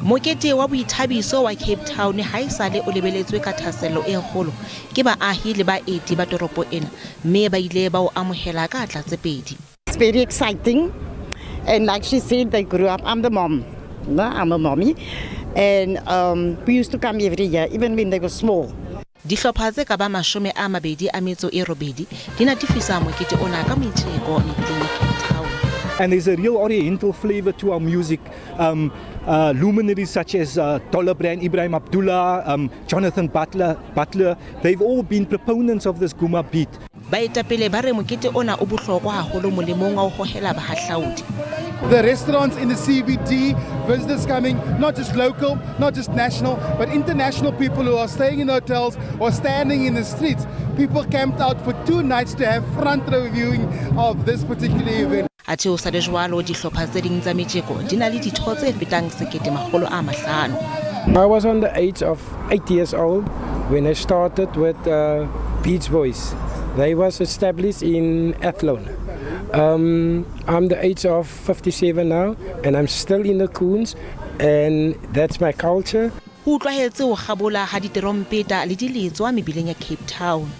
Mokete wa boithabiso wa Cape Town ha esale o lebeletswe ka thaselo e kgolo ke baahi le baeti ba toropo ena mme ba ile ba o amohela ka tletse Pedi. It's very exciting, and like she said, they grew up. I'm the mom, no, I'm a mommy, and we used to come every year, even when they were small. Dihlopha tse ka ba 28 di natifisa mokete ona ka moiteko mebileng ya Cape Town. And there's a real oriental flavor to our music. Luminaries such as Tollebrand, Ibrahim Abdullah, Jonathan Butler, they've all been proponents of this Guma beat. Baetapele ba re mokete ona o bohlokwa haholo molemong wa ho hohela bahahlaudi. The restaurants in the CBD, visitors coming, not just local, not just national, but international people who are staying in hotels or standing in the streets. People camped out for 2 nights to have front row viewing of this particular event. Athe o sa le jwalo dihlopha tse ding tsa metjeko di na le ditho tse fetang 1500. I was on the age of 8 years old when I started with Beach Boys. They was established in Athlone. I'm the age of 57 now, and I'm still in the Coons, and that's my culture. Ho tlwaetse ho kgabola ha diterompeta le diletswa mebileng ya Cape Town.